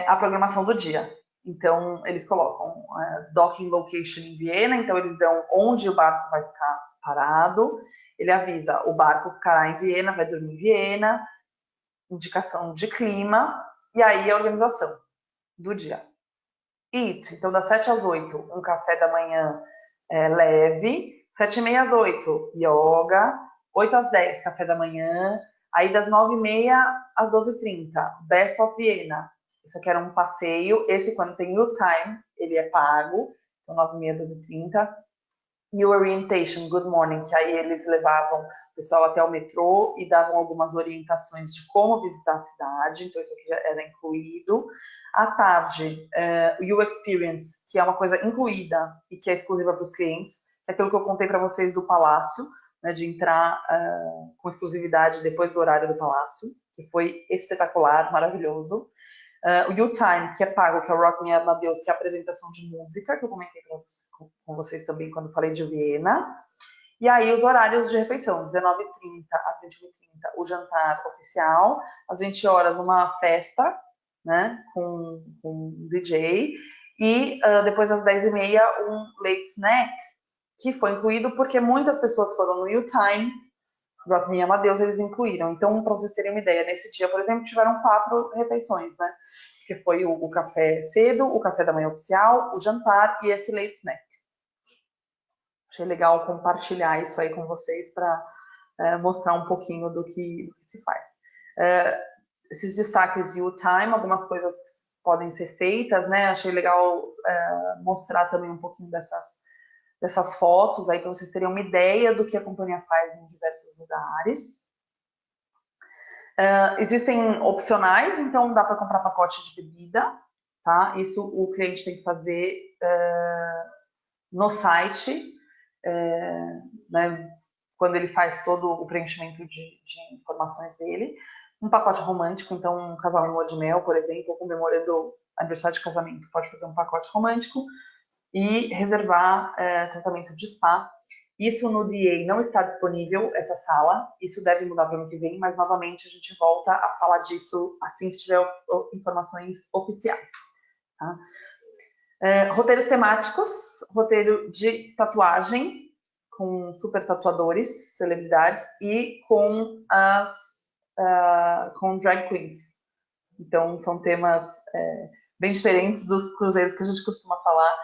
a programação do dia. Então, eles colocam docking location em Viena, então eles dão onde o barco vai ficar parado, ele avisa, o barco ficará em Viena, vai dormir em Viena, indicação de clima, e aí a organização do dia. Eat, então das 7 às 8, um café da manhã leve, 7h30 às 8, yoga, 8 às 10, café da manhã, aí das 9h30 às 12h30, Best of Viena. Isso aqui era um passeio, esse quando tem o time, ele é pago, então 9h30 às 12h30. E o Orientation, Good Morning, que aí eles levavam o pessoal até o metrô e davam algumas orientações de como visitar a cidade, então isso aqui já era incluído. À tarde, o U Experience, que é uma coisa incluída e que é exclusiva para os clientes, que é aquilo que eu contei para vocês do Palácio, né, de entrar com exclusividade depois do horário do Palácio, que foi espetacular, maravilhoso. O U-Time, que é pago, que é o Rock Me Amadeus, que é a apresentação de música, que eu comentei com vocês também quando falei de Viena. E aí os horários de refeição, 19h30 às 21h30, o jantar oficial, às 20 horas uma festa, né, com um DJ, e depois às 10h30 um late snack, que foi incluído porque muitas pessoas foram no U-Time, Rock Me Amadeus, eles incluíram. Então, para vocês terem uma ideia, nesse dia, por exemplo, tiveram 4 refeições, né? Que foi o café cedo, o café da manhã oficial, o jantar e esse late snack. Achei legal compartilhar isso aí com vocês para mostrar um pouquinho do que se faz. Esses destaques de U-Time, algumas coisas podem ser feitas, né? Achei legal mostrar também um pouquinho dessas fotos aí para vocês terem uma ideia do que a companhia faz em diversos lugares. Existem opcionais, então dá para comprar pacote de bebida, tá? Isso o cliente tem que fazer no site, né, quando ele faz todo o preenchimento de informações dele. Um pacote romântico, então um casal em lua de mel, por exemplo, comemorando aniversário de casamento, pode fazer um pacote romântico e reservar tratamento de spa. Isso no DA não está disponível, essa sala. Isso deve mudar para o ano que vem, mas novamente a gente volta a falar disso assim que tiver informações oficiais. Tá? Roteiros temáticos, roteiro de tatuagem com super tatuadores, celebridades e com com drag queens. Então são temas bem diferentes dos cruzeiros que a gente costuma falar,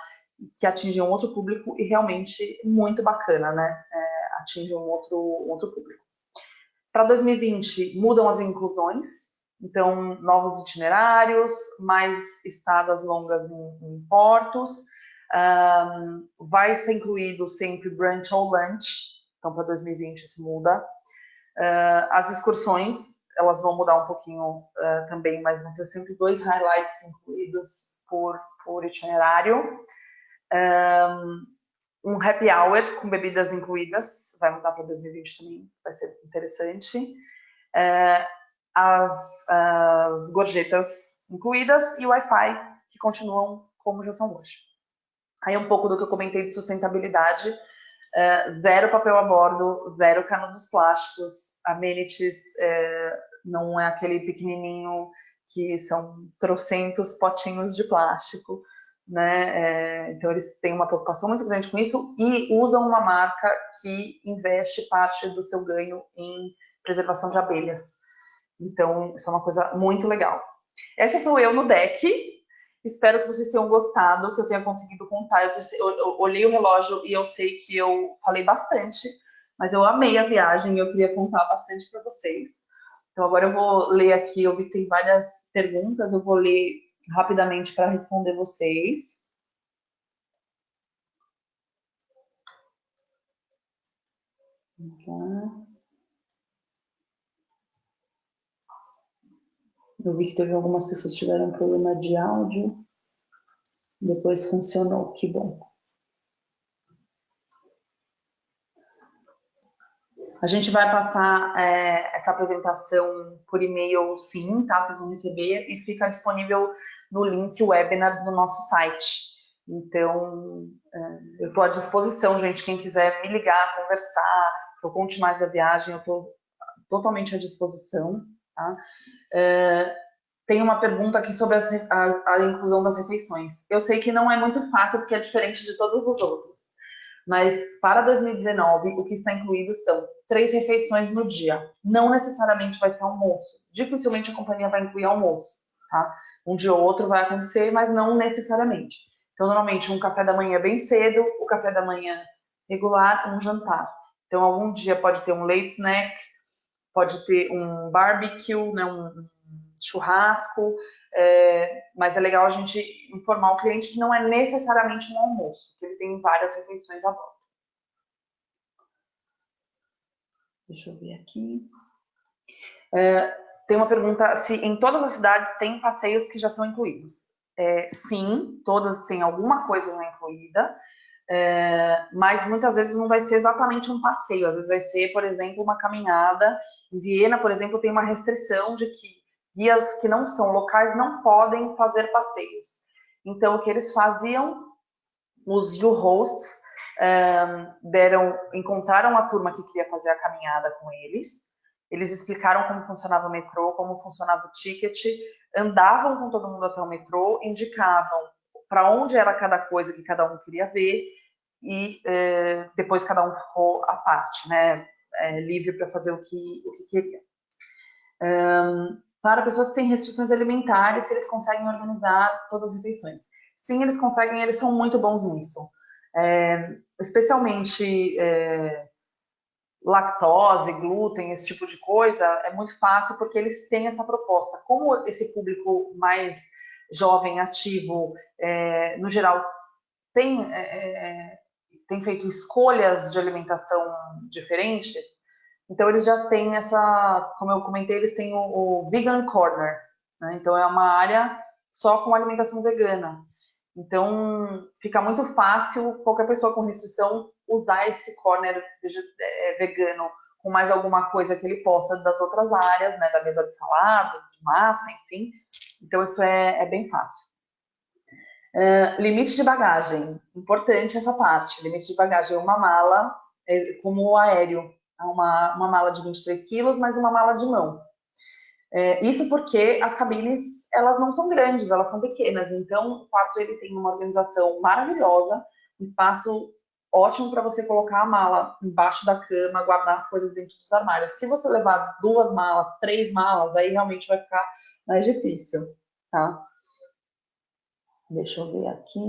que atingem um outro público e realmente muito bacana, né? Atinge um outro público. Para 2020, mudam as inclusões, então novos itinerários, mais estadas longas em portos, vai ser incluído sempre brunch ou lunch, então para 2020 isso muda. As excursões, elas vão mudar um pouquinho também, mas vão ter sempre 2 highlights incluídos por itinerário. Um happy hour com bebidas incluídas, vai mudar para 2020 também, vai ser interessante. As gorjetas incluídas e o Wi-Fi, que continuam como já são hoje. Aí um pouco do que eu comentei de sustentabilidade, 0 papel a bordo, 0 canudos plásticos, amenities, não é aquele pequenininho que são trocentos potinhos de plástico, né? Então eles têm uma preocupação muito grande com isso e usam uma marca que investe parte do seu ganho em preservação de abelhas. Então isso é uma coisa muito legal. Essa sou eu no deck. Espero que vocês tenham gostado, que eu tenha conseguido contar. Eu olhei o relógio e eu sei que eu falei bastante, mas eu amei a viagem e eu queria contar bastante para vocês. Então agora eu vou ler aqui, eu vi que tem várias perguntas, eu vou ler rapidamente para responder vocês. Vamos lá. Eu vi que teve algumas pessoas que tiveram problema de áudio. Depois funcionou, que bom. A gente vai passar essa apresentação por e-mail, sim, tá? Vocês vão receber e fica disponível no link webinars do nosso site. Então, eu estou à disposição, gente. Quem quiser me ligar, conversar, que eu conte mais da viagem, eu estou totalmente à disposição, tá? Tem uma pergunta aqui sobre a inclusão das refeições. Eu sei que não é muito fácil, porque é diferente de todos os outros. Mas para 2019, o que está incluído são 3 refeições no dia. Não necessariamente vai ser almoço. Dificilmente a companhia vai incluir almoço, tá? Um dia ou outro vai acontecer, mas não necessariamente. Então, normalmente, um café da manhã bem cedo, o café da manhã regular, um jantar. Então, algum dia pode ter um late snack, pode ter um barbecue, né, um churrasco, mas é legal a gente informar o cliente que não é necessariamente um almoço, que ele tem várias refeições à volta. Deixa eu ver aqui. Tem uma pergunta se em todas as cidades tem passeios que já são incluídos. Sim, todas têm alguma coisa já incluída, mas muitas vezes não vai ser exatamente um passeio, às vezes vai ser, por exemplo, uma caminhada. Em Viena, por exemplo, tem uma restrição de que guias que não são locais não podem fazer passeios. Então, o que eles faziam, os U-hosts encontraram a turma que queria fazer a caminhada com eles, eles explicaram como funcionava o metrô, como funcionava o ticket, andavam com todo mundo até o metrô, indicavam para onde era cada coisa que cada um queria ver, e depois cada um ficou à parte, né? Livre para fazer o que queria. Para pessoas que têm restrições alimentares, se eles conseguem organizar todas as refeições. Sim, eles conseguem, eles são muito bons nisso. Especialmente lactose, glúten, esse tipo de coisa, é muito fácil porque eles têm essa proposta. Como esse público mais jovem, ativo, no geral, tem feito escolhas de alimentação diferentes, então eles já têm essa, como eu comentei, eles têm o Vegan Corner, né? Então é uma área só com alimentação vegana. Então fica muito fácil qualquer pessoa com restrição usar esse corner vegano com mais alguma coisa que ele possa das outras áreas, né? Da mesa de saladas, de massa, enfim. Então isso é bem fácil. Limite de bagagem, importante essa parte. Limite de bagagem é uma mala, como o aéreo, uma mala de 23 quilos, mas uma mala de mão. Isso porque as cabines, elas não são grandes, elas são pequenas. Então, o quarto ele tem uma organização maravilhosa, um espaço ótimo para você colocar a mala embaixo da cama, guardar as coisas dentro dos armários. Se você levar 2 malas, 3 malas, aí realmente vai ficar mais difícil, tá? Deixa eu ver aqui.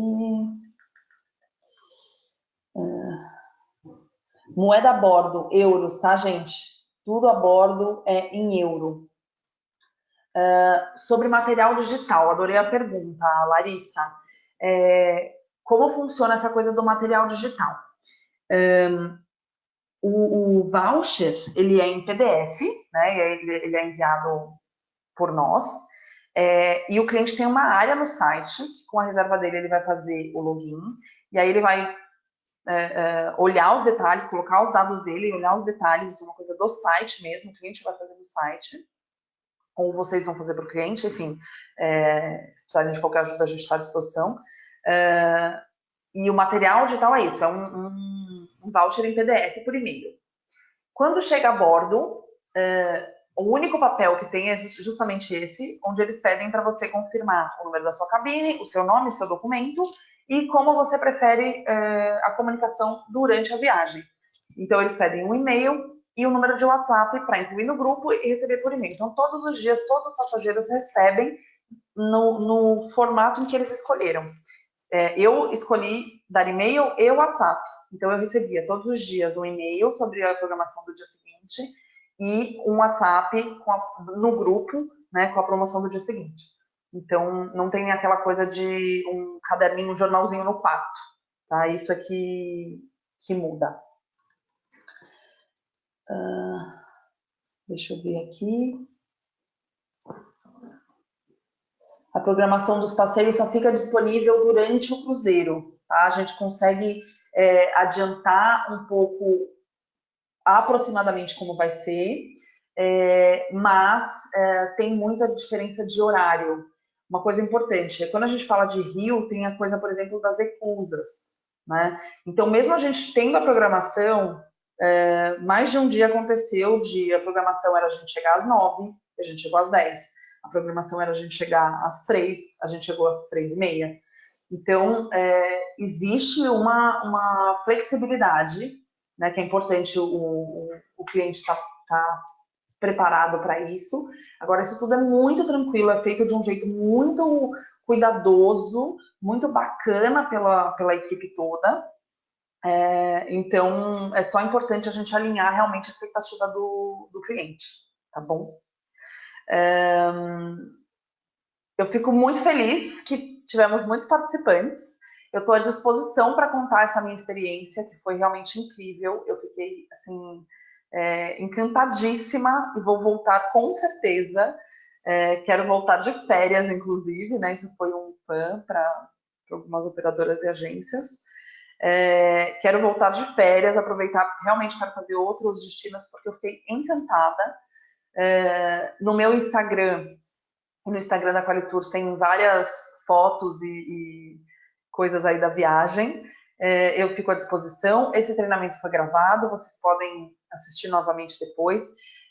Moeda a bordo, euros, tá, gente? Tudo a bordo é em euro. Sobre material digital, adorei a pergunta, Larissa. Como funciona essa coisa do material digital? O voucher, ele é em PDF, né? Ele é enviado por nós. E o cliente tem uma área no site, que com a reserva dele ele vai fazer o login, e aí ele vai olhar os detalhes, colocar os dados dele, olhar os detalhes, isso é uma coisa do site mesmo, o cliente vai fazer no site, ou vocês vão fazer para o cliente, enfim, se precisarem de qualquer ajuda, a gente está à disposição. E o material digital é isso, é um voucher em PDF por e-mail. Quando chega a bordo, o único papel que tem é justamente esse, onde eles pedem para você confirmar o número da sua cabine, o seu nome, seu documento, e como você prefere a comunicação durante a viagem. Então, eles pedem um e-mail e um número de WhatsApp para incluir no grupo e receber por e-mail. Então, todos os dias, todos os passageiros recebem no formato em que eles escolheram. Eu escolhi dar e-mail e WhatsApp. Então, eu recebia todos os dias um e-mail sobre a programação do dia seguinte e um WhatsApp no grupo, né, com a promoção do dia seguinte. Então, não tem aquela coisa de um caderninho, um jornalzinho no quarto, tá? Isso é que muda. Deixa eu ver aqui. A programação dos passeios só fica disponível durante o cruzeiro, tá? A gente consegue adiantar um pouco aproximadamente como vai ser, mas tem muita diferença de horário. Uma coisa importante, quando a gente fala de Rio, tem a coisa, por exemplo, das eclusas, né? Então, mesmo a gente tendo a programação, mais de um dia aconteceu de a programação era a gente chegar às 9, a gente chegou às 10. A programação era a gente chegar às 3, a gente chegou às 3:30. Então, existe uma flexibilidade, né, que é importante o cliente tá preparado para isso. Agora, isso tudo é muito tranquilo, é feito de um jeito muito cuidadoso, muito bacana pela equipe toda. Então, é só importante a gente alinhar realmente a expectativa do cliente, tá bom? Eu fico muito feliz que tivemos muitos participantes. Eu estou à disposição para contar essa minha experiência, que foi realmente incrível. Eu fiquei, assim, encantadíssima e vou voltar com certeza. Quero voltar de férias, inclusive, né? Isso foi um fã para algumas operadoras e agências. Quero voltar de férias, aproveitar, porque realmente quero fazer outros destinos, porque eu fiquei encantada. No meu Instagram, no Instagram da Qualitours tem várias fotos e coisas aí da viagem. Eu fico à disposição. Esse treinamento foi gravado, vocês podem assistir novamente depois.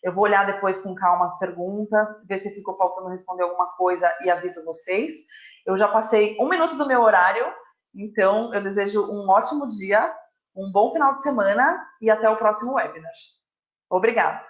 Eu vou olhar depois com calma as perguntas, ver se ficou faltando responder alguma coisa e aviso vocês. Eu já passei 1 minuto do meu horário, então eu desejo um ótimo dia, um bom final de semana e até o próximo webinar. Obrigada!